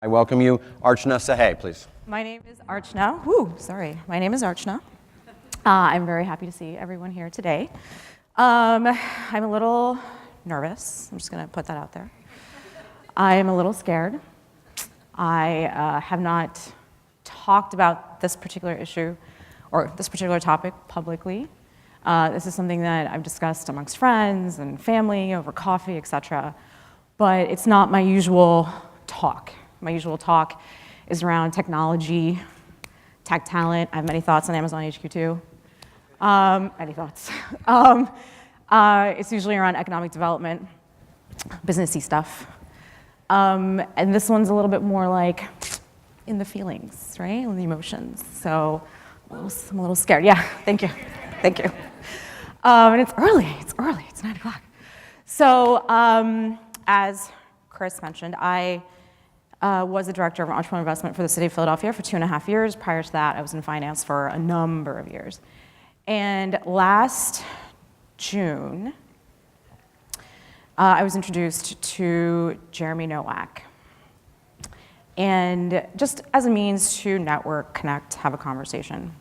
I welcome you. Archna Sahay, please. My name is Archna. My name is Archna. I'm very happy to see everyone here today. I'm a little nervous. I'm just going to put that out there. I'm a little scared. I have not talked about this particular issue or this particular topic publicly. This is something that I've discussed amongst friends and family over coffee, etc. But it's not my usual talk. My usual talk is around technology, tech talent. I have many thoughts on Amazon HQ too. Many thoughts. It's usually around economic development, businessy stuff. And this one's a little bit more like in the feelings, right? In the emotions. So I'm a little scared. Yeah, thank you. Thank you. And it's early, it's 9 o'clock. So as Chris mentioned, I was the Director of Entrepreneurial Investment for the city of Philadelphia for 2.5 years. Prior to that, I was in finance for a number of years. And last June, I was introduced to Jeremy Nowak. And just as a means to network, connect, have a conversation.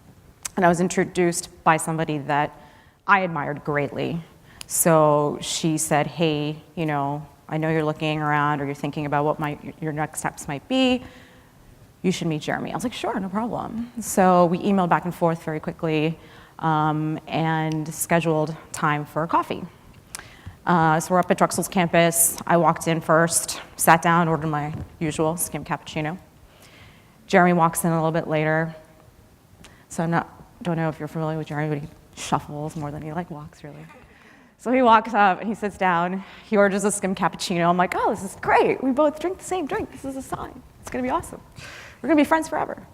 And I was introduced by somebody that I admired greatly. So she said, hey, I know you're looking around or you're thinking about what your next steps might be. You should meet Jeremy. I was like, sure, no problem. So we emailed back and forth very quickly and scheduled time for a coffee. So we're up at Drexel's campus. I walked in first, sat down, ordered my usual skim cappuccino. Jeremy walks in a little bit later. So don't know if you're familiar with Jeremy, but he shuffles more than he walks really. So he walks up and he sits down. He orders a skim cappuccino. I'm like, oh, this is great. We both drink the same drink. This is a sign. It's gonna be awesome. We're gonna be friends forever.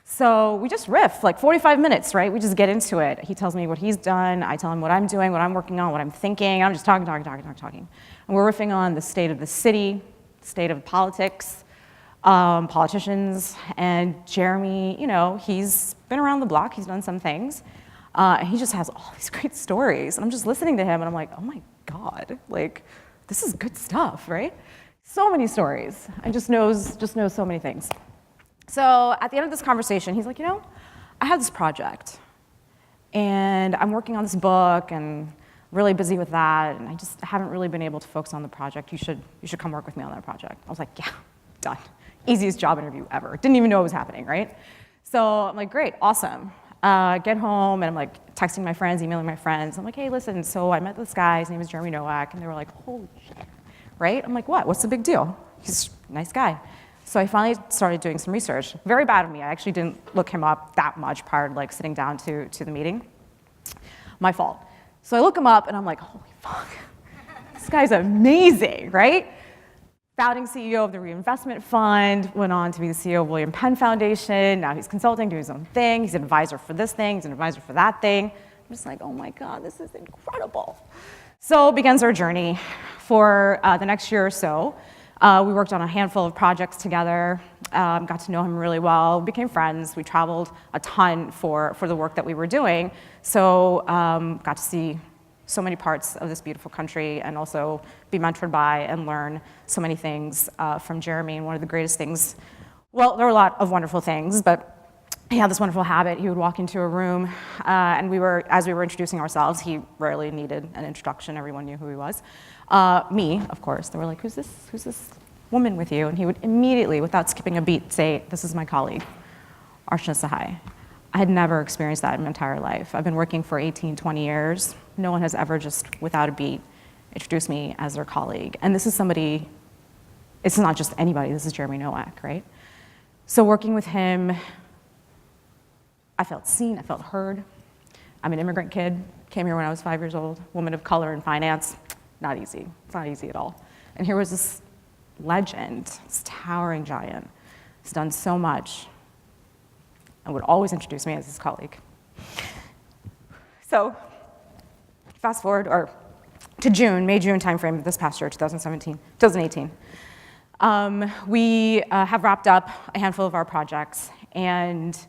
So we just riff, 45 minutes, right? We just get into it. He tells me what he's done. I tell him what I'm doing, what I'm working on, what I'm thinking. I'm just talking. And we're riffing on the state of the city, state of politics, politicians. And Jeremy, he's been around the block. He's done some things. And he just has all these great stories. And I'm just listening to him, and I'm like, oh my God, this is good stuff, right? So many stories. And just knows so many things. So at the end of this conversation, he's like, I have this project. And I'm working on this book, and really busy with that. And I just haven't really been able to focus on the project. You should come work with me on that project. I was like, yeah, done. Easiest job interview ever. Didn't even know it was happening, right? So I'm like, great, awesome. Get home, and I'm texting my friends, emailing my friends. I'm like, hey, listen, so I met this guy, his name is Jeremy Nowak, and they were like, holy shit, right? I'm like, what? What's the big deal? He's a nice guy. So I finally started doing some research. Very bad of me. I actually didn't look him up that much prior to sitting down to the meeting. My fault. So I look him up, and I'm like, holy fuck, this guy's amazing, right? Founding CEO of the Reinvestment Fund, went on to be the CEO of William Penn Foundation. Now he's consulting, doing his own thing. He's an advisor for this thing. He's an advisor for that thing. I'm just like, oh my God, this is incredible. So begins our journey. For the next year or so, we worked on a handful of projects together, got to know him really well, became friends. We traveled a ton for the work that we were doing. So got to see so many parts of this beautiful country and also be mentored by and learn so many things from Jeremy. And one of the greatest things, well, there were a lot of wonderful things, but he had this wonderful habit. He would walk into a room and as we were introducing ourselves, he rarely needed an introduction. Everyone knew who he was. Me, of course. They were like, who's this woman with you? And he would immediately, without skipping a beat, say, this is my colleague, Archna Sahay. I had never experienced that in my entire life. I've been working for 18, 20 years. No one has ever just, without a beat, introduced me as their colleague. And this is somebody, it's not just anybody, this is Jeremy Nowak, right? So working with him, I felt seen, I felt heard. I'm an immigrant kid, came here when I was 5 years old, woman of color in finance. Not easy, it's not easy at all. And here was this legend, this towering giant. He's done so much and would always introduce me as his colleague. So fast forward to May, June timeframe of this past year, 2018. We have wrapped up a handful of our projects, and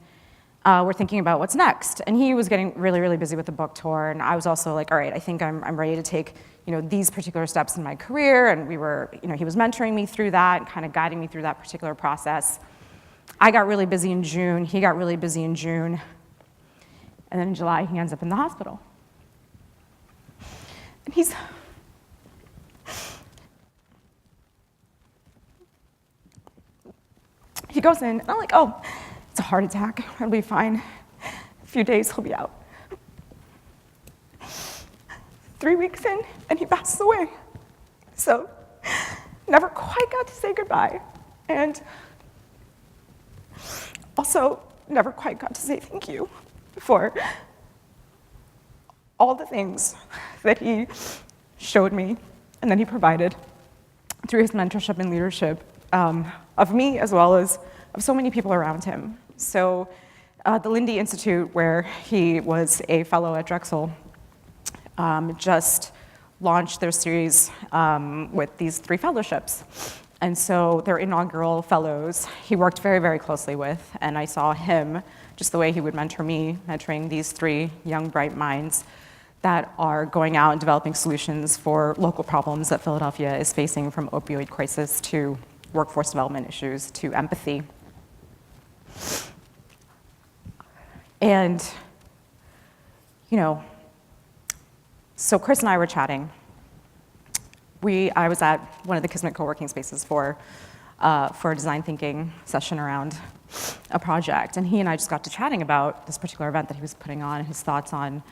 we're thinking about what's next. And he was getting really, really busy with the book tour, and I was also like, all right, I think I'm ready to take these particular steps in my career, and he was mentoring me through that, kind of guiding me through that particular process. I got really busy in June, he got really busy in June, and then in July, he ends up in the hospital. And he goes in, and I'm like, oh, it's a heart attack, it'll be fine. A few days, he'll be out. 3 weeks in, and he passes away. So, never quite got to say goodbye. And also, never quite got to say thank you for all the things that he showed me and that he provided through his mentorship and leadership of me as well as of so many people around him. So the Lindy Institute, where he was a fellow at Drexel, just launched their series with these 3 fellowships. And so their inaugural fellows, he worked very, very closely with, and I saw him, just the way he would mentor me, mentoring these 3 young, bright minds that are going out and developing solutions for local problems that Philadelphia is facing, from opioid crisis to workforce development issues to empathy. And, so Chris and I were chatting. I was at one of the Kismet co-working spaces for a design thinking session around a project, and he and I just got to chatting about this particular event that he was putting on, his thoughts on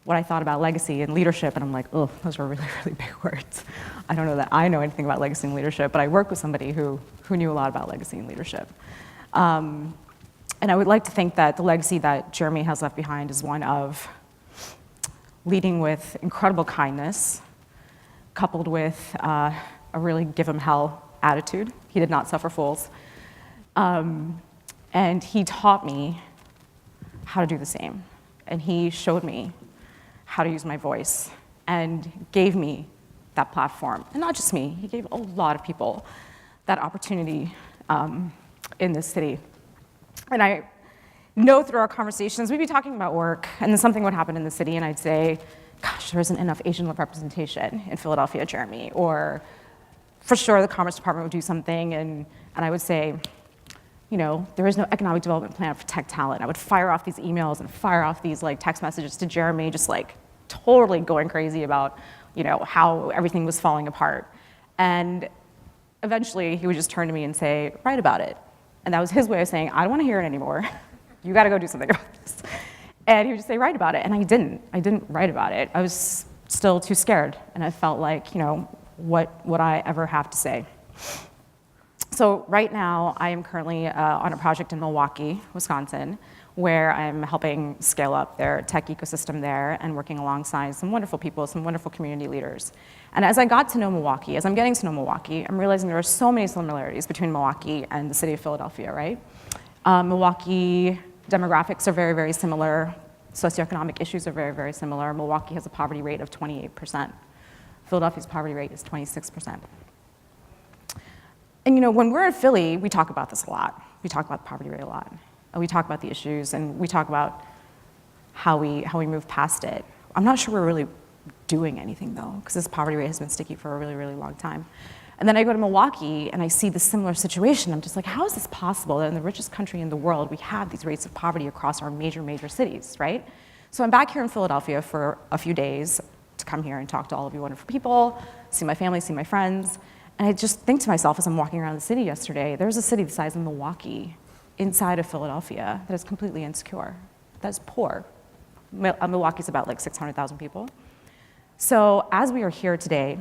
what I thought about legacy and leadership, and I'm like, oh, those were really, really big words. I don't know that I know anything about legacy and leadership, but I work with somebody who knew a lot about legacy and leadership. And I would like to think that the legacy that Jeremy has left behind is one of leading with incredible kindness, coupled with a really give 'em hell attitude. He did not suffer fools. And he taught me how to do the same. And he showed me how to use my voice and gave me that platform. And not just me, he gave a lot of people that opportunity in this city. And I know through our conversations, we'd be talking about work, and then something would happen in the city, and I'd say, gosh, there isn't enough Asian representation in Philadelphia, Jeremy. Or for sure, the Commerce Department would do something, and I would say, there is no economic development plan for tech talent. I would fire off these emails and fire off these text messages to Jeremy, just totally going crazy about, how everything was falling apart. And eventually, he would just turn to me and say, write about it. And that was his way of saying, I don't want to hear it anymore. You got to go do something about this. And he would just say, write about it. And I didn't write about it. I was still too scared. And I felt like, what would I ever have to say? So right now, I am currently on a project in Milwaukee, Wisconsin, where I'm helping scale up their tech ecosystem there and working alongside some wonderful people, some wonderful community leaders. And as I got to know Milwaukee, as I'm getting to know Milwaukee, I'm realizing there are so many similarities between Milwaukee and the city of Philadelphia, right? Milwaukee demographics are very, very similar. Socioeconomic issues are very, very similar. Milwaukee has a poverty rate of 28%. Philadelphia's poverty rate is 26%. And when we're in Philly, we talk about this a lot. We talk about the poverty rate a lot. And we talk about the issues, and we talk about how we move past it. I'm not sure we're really doing anything, though, because this poverty rate has been sticky for a really, really long time. And then I go to Milwaukee, and I see this similar situation. I'm just like, how is this possible that in the richest country in the world, we have these rates of poverty across our major, major cities, right? So I'm back here in Philadelphia for a few days to come here and talk to all of you wonderful people, see my family, see my friends. And I just think to myself as I'm walking around the city yesterday, there's a city the size of Milwaukee inside of Philadelphia that is completely insecure, that is poor. Milwaukee's about 600,000 people. So as we are here today,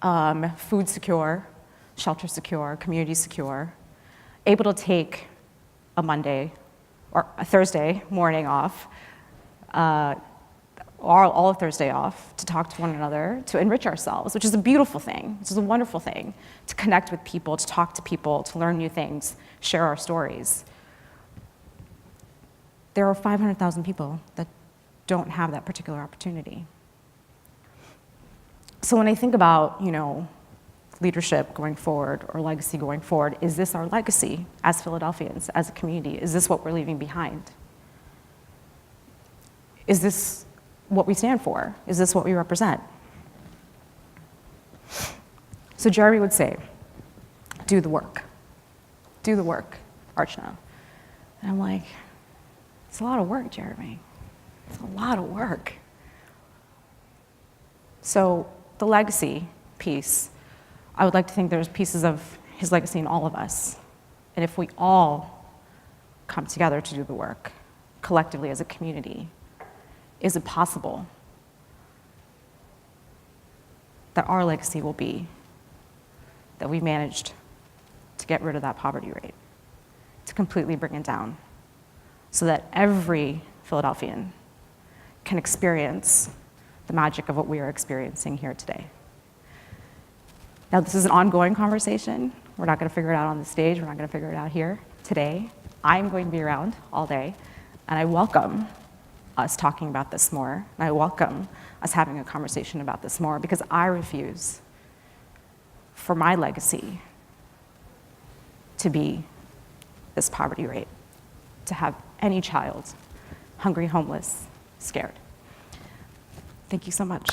food secure, shelter secure, community secure, able to take a Monday or a Thursday morning off, or all of Thursday off to talk to one another, to enrich ourselves, which is a beautiful thing. This is a wonderful thing, to connect with people, to talk to people, to learn new things, share our stories. There are 500,000 people that don't have that particular opportunity. So when I think about, leadership going forward or legacy going forward, is this our legacy as Philadelphians, as a community? Is this what we're leaving behind? Is this what we stand for? Is this what we represent? So Jeremy would say, do the work. Do the work, Archna. And I'm like, it's a lot of work, Jeremy. It's a lot of work. So the legacy piece, I would like to think there's pieces of his legacy in all of us. And if we all come together to do the work, collectively as a community, is it possible that our legacy will be that we managed to get rid of that poverty rate, to completely bring it down, so that every Philadelphian can experience the magic of what we are experiencing here today. Now, this is an ongoing conversation. We're not going to figure it out on the stage. We're not going to figure it out here today. I'm going to be around all day, and I welcome us talking about this more, and I welcome us having a conversation about this more, because I refuse for my legacy to be this poverty rate, to have any child hungry, homeless, scared. Thank you so much.